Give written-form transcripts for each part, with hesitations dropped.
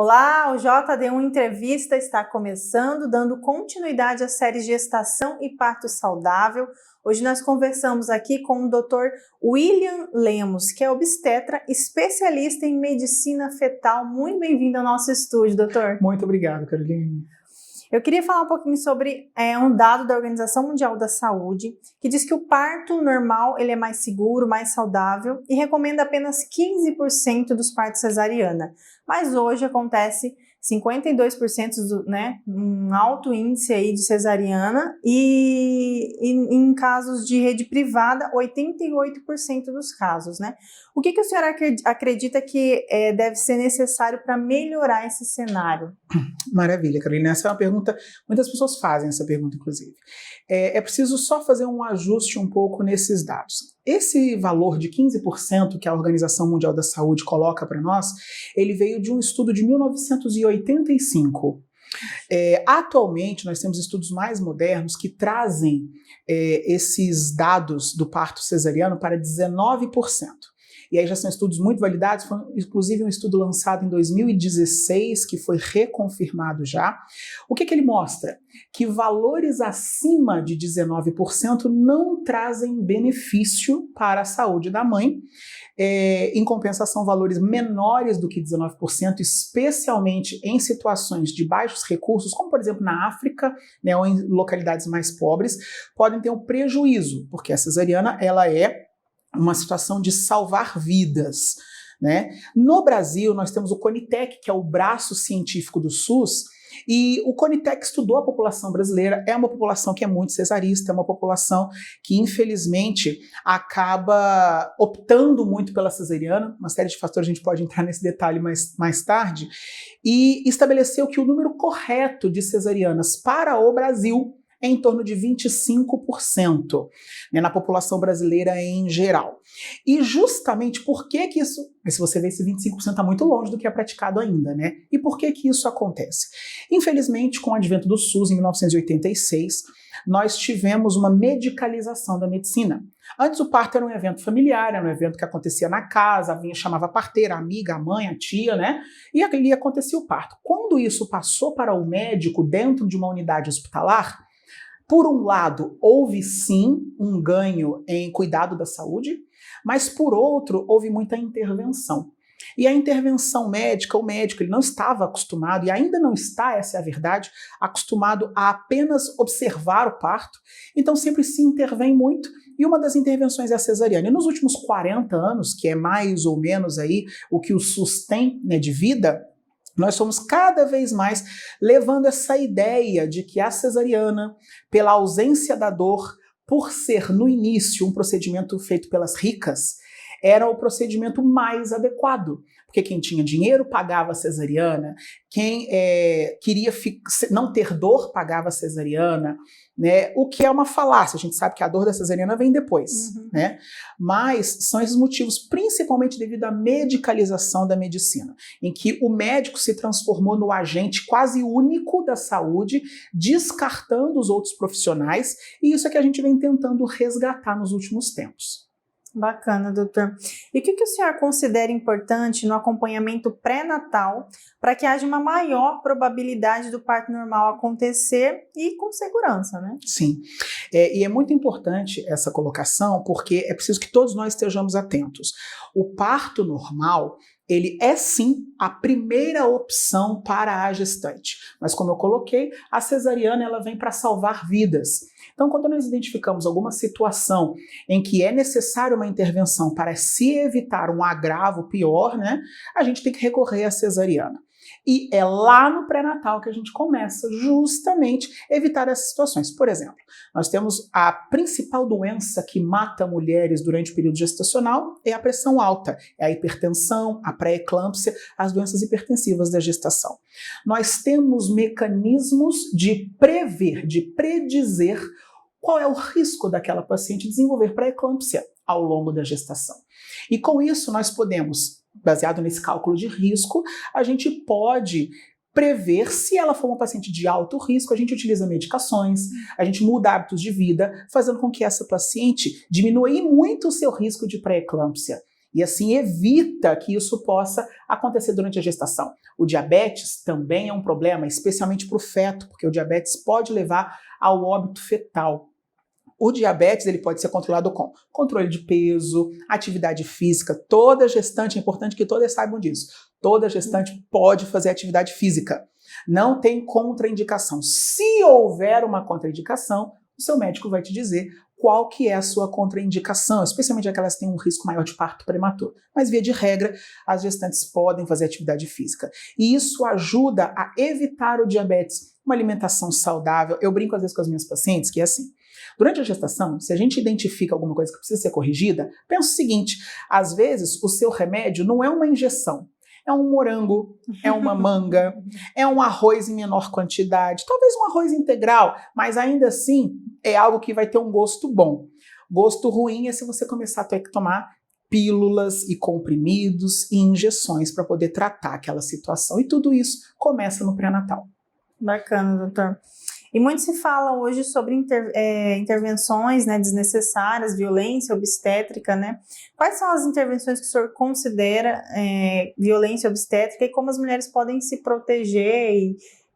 Olá, o JD1 Entrevista está começando, dando continuidade à série Gestação e Parto Saudável. Hoje nós conversamos aqui com o Dr. William Lemos, que é obstetra, especialista em medicina fetal. Muito bem-vindo ao nosso estúdio, doutor. Muito obrigado, Caroline. Eu queria falar um pouquinho sobre um dado da Organização Mundial da Saúde, que diz que o parto normal ele é mais seguro, mais saudável e recomenda apenas 15% dos partos cesariana. Mas hoje acontece 52% um alto índice aí de cesariana e em casos de rede privada, 88% dos casos, né? O que a senhora acredita que deve ser necessário para melhorar esse cenário? Maravilha, Carolina. Essa é uma pergunta, muitas pessoas fazem essa pergunta, inclusive. É preciso só fazer um ajuste um pouco nesses dados. Esse valor de 15% que a Organização Mundial da Saúde coloca para nós, ele veio de um estudo de 1985. Atualmente, nós temos estudos mais modernos que trazem esses dados do parto cesariano para 19%. E aí já são estudos muito validados, foi inclusive um estudo lançado em 2016, que foi reconfirmado já. O que ele mostra? Que valores acima de 19% não trazem benefício para a saúde da mãe. Em compensação, valores menores do que 19%, especialmente em situações de baixos recursos, como por exemplo na África, né, ou em localidades mais pobres, podem ter um prejuízo, porque a cesariana ela é uma situação de salvar vidas, né? No Brasil, nós temos o CONITEC, que é o braço científico do SUS, e o CONITEC estudou a população brasileira. É uma população que é muito cesarista, é uma população que, infelizmente, acaba optando muito pela cesariana. Uma série de fatores, a gente pode entrar nesse detalhe mais tarde, e estabeleceu que o número correto de cesarianas para o Brasil é em torno de 25%, né, na população brasileira em geral. E justamente por que isso... Mas se você vê, esse 25% está muito longe do que é praticado ainda, né? E por que isso acontece? Infelizmente, com o advento do SUS em 1986, nós tivemos uma medicalização da medicina. Antes o parto era um evento familiar, era um evento que acontecia na casa, chamava a parteira, a amiga, a mãe, a tia, né? E ali acontecia o parto. Quando isso passou para o médico dentro de uma unidade hospitalar, por um lado, houve sim um ganho em cuidado da saúde, mas por outro, houve muita intervenção. E a intervenção médica, o médico ele não estava acostumado, e ainda não está, essa é a verdade, acostumado a apenas observar o parto, então sempre se intervém muito, e uma das intervenções é a cesariana. E nos últimos 40 anos, que é mais ou menos aí o que o SUS tem, né, de vida, nós somos cada vez mais levando essa ideia de que a cesariana, pela ausência da dor, por ser no início um procedimento feito pelas ricas, era o procedimento mais adequado. Porque quem tinha dinheiro pagava a cesariana, quem queria não ter dor pagava a cesariana, né? O que é uma falácia, a gente sabe que a dor da cesariana vem depois, né? Mas são esses motivos, principalmente devido à medicalização da medicina, em que o médico se transformou no agente quase único da saúde, descartando os outros profissionais, e isso é que a gente vem tentando resgatar nos últimos tempos. Bacana, doutor. E o que o senhor considera importante no acompanhamento pré-natal para que haja uma maior probabilidade do parto normal acontecer e com segurança, né? Sim, e é muito importante essa colocação porque é preciso que todos nós estejamos atentos. O parto normal, ele é sim a primeira opção para a gestante, mas como eu coloquei, a cesariana ela vem para salvar vidas. Então, quando nós identificamos alguma situação em que é necessária uma intervenção para se evitar um agravo pior, né, a gente tem que recorrer à cesariana. E é lá no pré-natal que a gente começa justamente a evitar essas situações. Por exemplo, nós temos a principal doença que mata mulheres durante o período gestacional é a pressão alta, é a hipertensão, a pré-eclâmpsia, as doenças hipertensivas da gestação. Nós temos mecanismos de prever, de predizer qual é o risco daquela paciente desenvolver pré-eclâmpsia ao longo da gestação. E com isso nós podemos, baseado nesse cálculo de risco, a gente pode prever se ela for uma paciente de alto risco, a gente utiliza medicações, a gente muda hábitos de vida, fazendo com que essa paciente diminua muito o seu risco de pré-eclâmpsia. E assim evita que isso possa acontecer durante a gestação. O diabetes também é um problema, especialmente para o feto, porque o diabetes pode levar ao óbito fetal. O diabetes ele pode ser controlado com controle de peso, atividade física. Toda gestante, é importante que todas saibam disso, toda gestante pode fazer atividade física. Não tem contraindicação. Se houver uma contraindicação, o seu médico vai te dizer qual que é a sua contraindicação, especialmente aquelas que têm um risco maior de parto prematuro. Mas, via de regra, as gestantes podem fazer atividade física. E isso ajuda a evitar o diabetes. Uma alimentação saudável. Eu brinco às vezes com as minhas pacientes que é assim. Durante a gestação, se a gente identifica alguma coisa que precisa ser corrigida, pensa o seguinte, às vezes o seu remédio não é uma injeção, é um morango, é uma manga, é um arroz em menor quantidade, talvez um arroz integral, mas ainda assim é algo que vai ter um gosto bom. Gosto ruim é se você começar a ter que tomar pílulas e comprimidos e injeções para poder tratar aquela situação. E tudo isso começa no pré-natal. Bacana, doutor. E muito se fala hoje sobre intervenções, né, desnecessárias, violência obstétrica, né? Quais são as intervenções que o senhor considera violência obstétrica e como as mulheres podem se proteger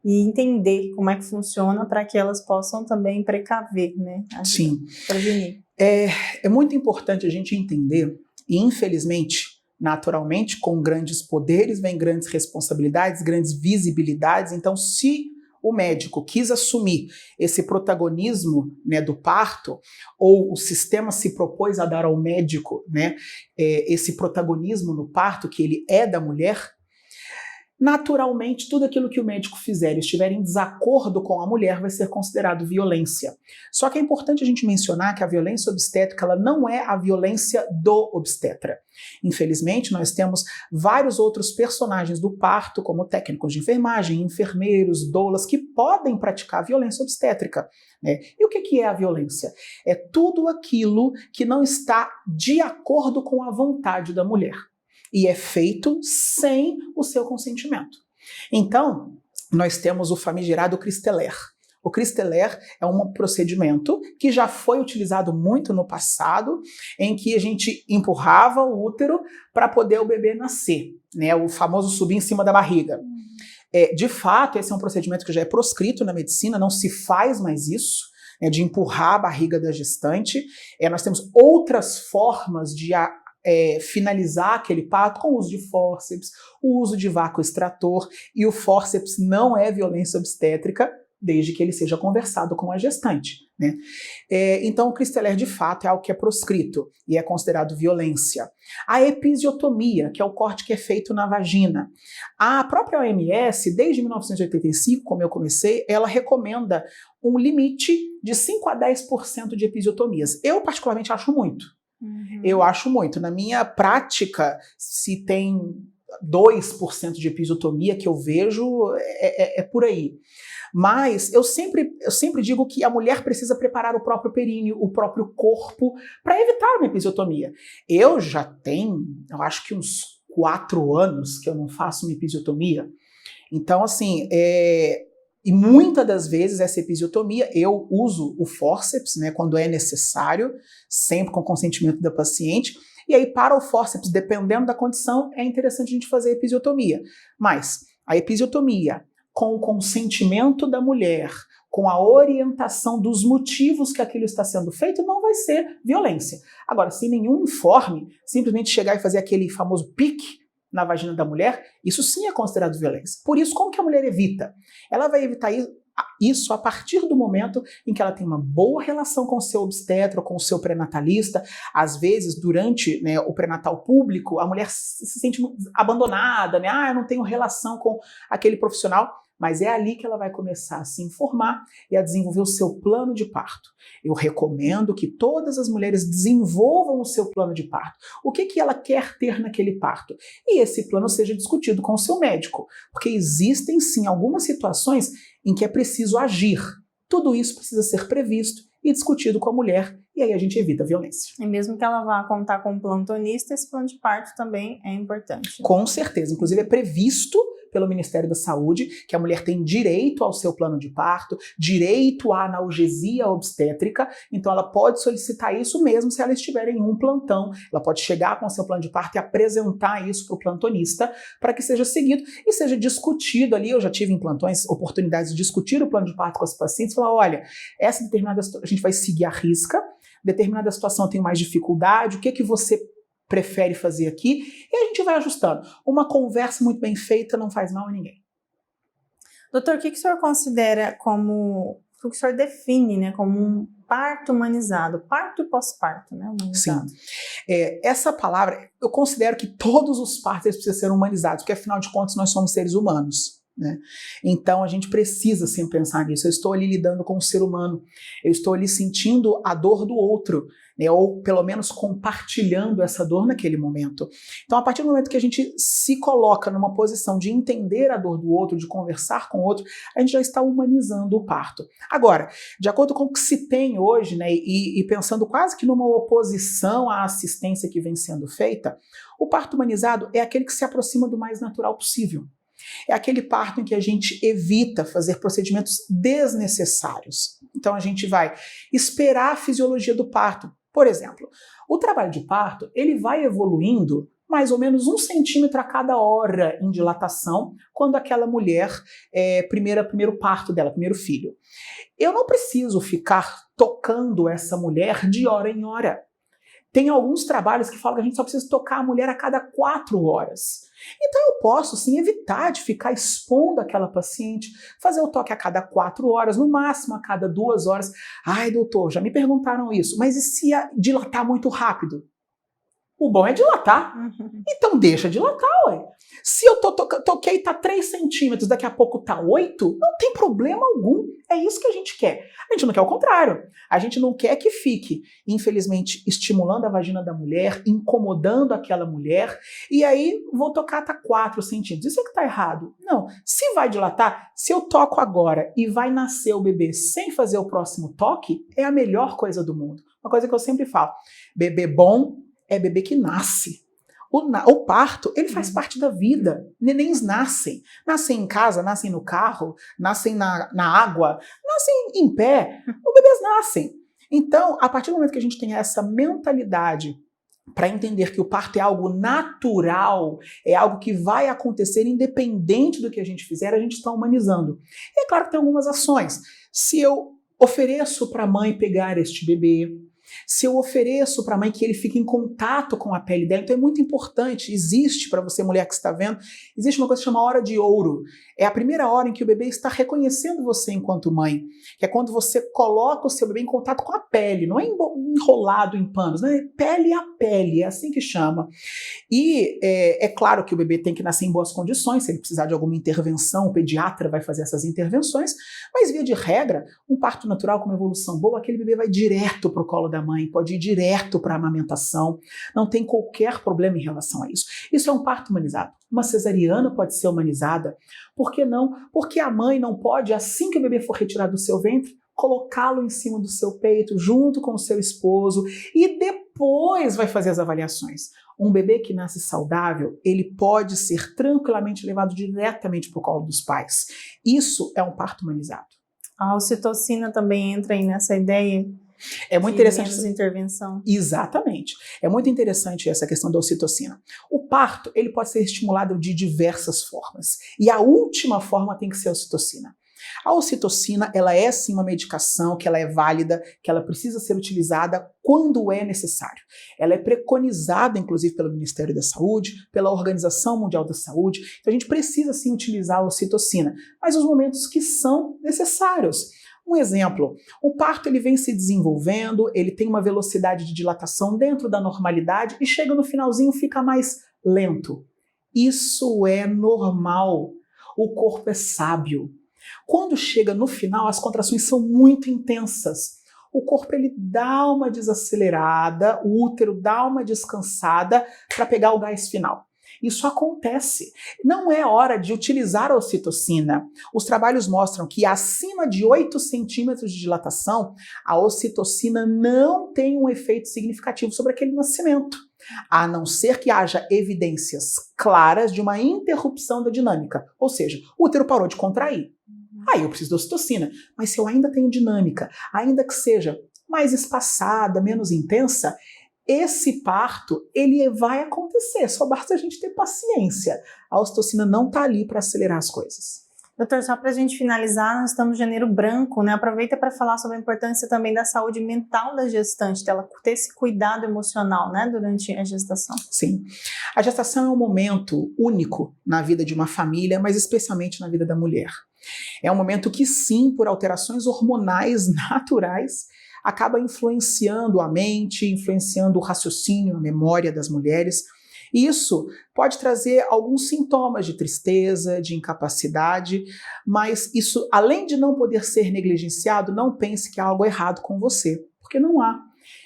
e entender como é que funciona para que elas possam também precaver, né? Sim. Prevenir. É muito importante a gente entender, e infelizmente, naturalmente, com grandes poderes vem grandes responsabilidades, grandes visibilidades. Então, se o médico quis assumir esse protagonismo, né, do parto, ou o sistema se propôs a dar ao médico, né, esse protagonismo no parto, que ele é da mulher, naturalmente, tudo aquilo que o médico fizer e estiver em desacordo com a mulher vai ser considerado violência. Só que é importante a gente mencionar que a violência obstétrica ela não é a violência do obstetra. Infelizmente, nós temos vários outros personagens do parto, como técnicos de enfermagem, enfermeiros, doulas, que podem praticar violência obstétrica, né? E o que é a violência? É tudo aquilo que não está de acordo com a vontade da mulher. E é feito sem o seu consentimento. Então, nós temos o famigerado Christeler. O Christeler é um procedimento que já foi utilizado muito no passado, em que a gente empurrava o útero para poder o bebê nascer, né? O famoso subir em cima da barriga. De fato, esse é um procedimento que já é proscrito na medicina, não se faz mais isso, né, de empurrar a barriga da gestante. Nós temos outras formas de finalizar aquele parto com o uso de fórceps, o uso de vácuo extrator, e o fórceps não é violência obstétrica, desde que ele seja conversado com a gestante, né? Então o Christeler de fato é algo que é proscrito e é considerado violência. A episiotomia, que é o corte que é feito na vagina. A própria OMS, desde 1985, como eu comecei, ela recomenda um limite de 5 a 10% de episiotomias. Eu particularmente acho muito. Eu acho muito. Na minha prática, se tem 2% de episiotomia que eu vejo, é por aí. Mas eu sempre digo que a mulher precisa preparar o próprio períneo, o próprio corpo, para evitar uma episiotomia. Eu já tenho, eu acho que uns 4 anos que eu não faço uma episiotomia. Então, assim, e muitas das vezes essa episiotomia eu uso o fórceps, né, quando é necessário, sempre com consentimento da paciente. E aí, para o fórceps, dependendo da condição, é interessante a gente fazer a episiotomia. Mas a episiotomia, com o consentimento da mulher, com a orientação dos motivos que aquilo está sendo feito, não vai ser violência. Agora, sem nenhum informe, simplesmente chegar e fazer aquele famoso pique na vagina da mulher, isso sim é considerado violência. Por isso, como que a mulher evita? Ela vai evitar isso a partir do momento em que ela tem uma boa relação com o seu obstetra, com o seu pré-natalista. Às vezes, durante, né, o pré-natal público, a mulher se sente abandonada, né? Eu não tenho relação com aquele profissional. Mas é ali que ela vai começar a se informar e a desenvolver o seu plano de parto. Eu recomendo que todas as mulheres desenvolvam o seu plano de parto. O que ela quer ter naquele parto? E esse plano seja discutido com o seu médico, porque existem sim algumas situações em que é preciso agir. Tudo isso precisa ser previsto e discutido com a mulher, e aí a gente evita a violência. E mesmo que ela vá contar com um plantonista, esse plano de parto também é importante. Com certeza, inclusive é previsto pelo Ministério da Saúde, que a mulher tem direito ao seu plano de parto, direito à analgesia obstétrica, então ela pode solicitar isso mesmo se ela estiver em um plantão. Ela pode chegar com o seu plano de parto e apresentar isso para o plantonista para que seja seguido e seja discutido ali. Eu já tive em plantões oportunidades de discutir o plano de parto com os pacientes, falar, olha, essa determinada a gente vai seguir a risca, determinada situação tem mais dificuldade, o que você prefere fazer aqui, e a gente vai ajustando. Uma conversa muito bem feita não faz mal a ninguém. Doutor, o que o senhor considera como, o que o senhor define, né, como um parto humanizado, parto e pós-parto, né, humanizado? Sim. Essa palavra, eu considero que todos os partos eles precisam ser humanizados, porque afinal de contas nós somos seres humanos. Né? Então a gente precisa sempre pensar nisso. Eu estou ali lidando com o ser humano, eu estou ali sentindo a dor do outro, né? Ou pelo menos compartilhando essa dor naquele momento. Então a partir do momento que a gente se coloca numa posição de entender a dor do outro, de conversar com o outro, a gente já está humanizando o parto. Agora, de acordo com o que se tem hoje, né, e pensando quase que numa oposição à assistência que vem sendo feita, o parto humanizado é aquele que se aproxima do mais natural possível. É aquele parto em que a gente evita fazer procedimentos desnecessários. Então a gente vai esperar a fisiologia do parto. Por exemplo, o trabalho de parto ele vai evoluindo mais ou menos 1 centímetro a cada hora em dilatação quando aquela mulher primeiro parto dela, primeiro filho. Eu não preciso ficar tocando essa mulher de hora em hora. Tem alguns trabalhos que falam que a gente só precisa tocar a mulher a cada 4 horas. Então eu posso sim evitar de ficar expondo aquela paciente, fazer o toque a cada 4 horas, no máximo a cada 2 horas. Ai, doutor, já me perguntaram isso, mas e se dilatar muito rápido? O bom é dilatar. Então deixa dilatar, ué. Se eu toquei tá 3 centímetros, daqui a pouco tá 8, não tem problema algum. É isso que a gente quer. A gente não quer o contrário. A gente não quer que fique, infelizmente, estimulando a vagina da mulher, incomodando aquela mulher, e aí vou tocar tá 4 centímetros. Isso é que tá errado. Não. Se vai dilatar, se eu toco agora e vai nascer o bebê sem fazer o próximo toque, é a melhor coisa do mundo. Uma coisa que eu sempre falo. Bebê bom é bebê que nasce. O parto, ele faz parte da vida. Nenéns nascem. Nascem em casa, nascem no carro, nascem na água, nascem em pé. Os bebês nascem. Então, a partir do momento que a gente tem essa mentalidade para entender que o parto é algo natural, é algo que vai acontecer independente do que a gente fizer, a gente está humanizando. E é claro que tem algumas ações. Se eu ofereço para a mãe pegar este bebê, se eu ofereço para a mãe que ele fique em contato com a pele dela, então é muito importante, existe para você mulher que está vendo, existe uma coisa que chama hora de ouro. É a primeira hora em que o bebê está reconhecendo você enquanto mãe, que é quando você coloca o seu bebê em contato com a pele, não é enrolado em panos, né? Pele a pele, é assim que chama. E é claro que o bebê tem que nascer em boas condições, se ele precisar de alguma intervenção, o pediatra vai fazer essas intervenções, mas via de regra, um parto natural com uma evolução boa, aquele bebê vai direto para o colo da mãe, pode ir direto para a amamentação, não tem qualquer problema em relação a isso. Isso é um parto humanizado. Uma cesariana pode ser humanizada. Por que não? Porque a mãe não pode, assim que o bebê for retirado do seu ventre, colocá-lo em cima do seu peito, junto com o seu esposo, e depois vai fazer as avaliações. Um bebê que nasce saudável, ele pode ser tranquilamente levado diretamente para o colo dos pais. Isso é um parto humanizado. A ocitocina também entra aí nessa ideia? É muito interessante essa intervenção. Exatamente. É muito interessante essa questão da ocitocina. O parto, ele pode ser estimulado de diversas formas. E a última forma tem que ser a ocitocina. A ocitocina, ela é sim uma medicação que ela é válida, que ela precisa ser utilizada quando é necessário. Ela é preconizada, inclusive, pelo Ministério da Saúde, pela Organização Mundial da Saúde. Então a gente precisa sim utilizar a ocitocina, mas nos momentos que são necessários. Um exemplo, o parto ele vem se desenvolvendo, ele tem uma velocidade de dilatação dentro da normalidade e chega no finalzinho fica mais lento. Isso é normal. O corpo é sábio. Quando chega no final, as contrações são muito intensas. O corpo ele dá uma desacelerada, o útero dá uma descansada para pegar o gás final. Isso acontece. Não é hora de utilizar a ocitocina. Os trabalhos mostram que acima de 8 centímetros de dilatação, a ocitocina não tem um efeito significativo sobre aquele nascimento. a não ser que haja evidências claras de uma interrupção da dinâmica, ou seja, o útero parou de contrair. Aí eu preciso de ocitocina, mas se eu ainda tenho dinâmica, ainda que seja mais espaçada, menos intensa, esse parto, ele vai acontecer, só basta a gente ter paciência. A ocitocina não está ali para acelerar as coisas. Doutor, só para a gente finalizar, nós estamos no Janeiro Branco, né? Aproveita para falar sobre a importância também da saúde mental da gestante, dela ter esse cuidado emocional, né, durante a gestação. Sim. A gestação é um momento único na vida de uma família, mas especialmente na vida da mulher. É um momento que, sim, por alterações hormonais naturais, acaba influenciando a mente, influenciando o raciocínio, a memória das mulheres. E isso pode trazer alguns sintomas de tristeza, de incapacidade, mas isso, além de não poder ser negligenciado, não pense que há algo errado com você, porque não há.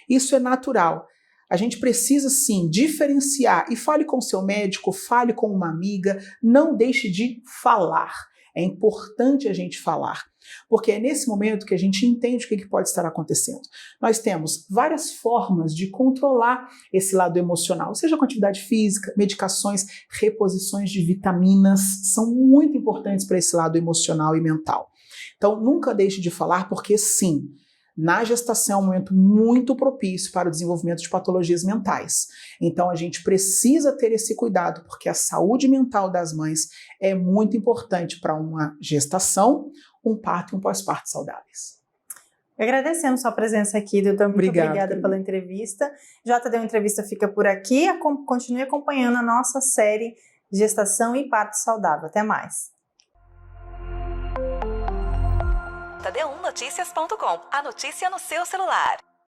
Isso é natural. A gente precisa, sim, diferenciar, e fale com seu médico, fale com uma amiga, não deixe de falar. É importante a gente falar, porque é nesse momento que a gente entende o que pode estar acontecendo. Nós temos várias formas de controlar esse lado emocional, seja com atividade física, medicações, reposições de vitaminas, são muito importantes para esse lado emocional e mental. Então, nunca deixe de falar, porque sim, na gestação é um momento muito propício para o desenvolvimento de patologias mentais. Então a gente precisa ter esse cuidado, porque a saúde mental das mães é muito importante para uma gestação, um parto e um pós-parto saudáveis. Agradecemos sua presença aqui, doutor. Muito obrigada pela entrevista. JD Entrevista fica por aqui. Continue acompanhando a nossa série Gestação e Parto Saudável. Até mais. JD1Noticias.com. A notícia no seu celular.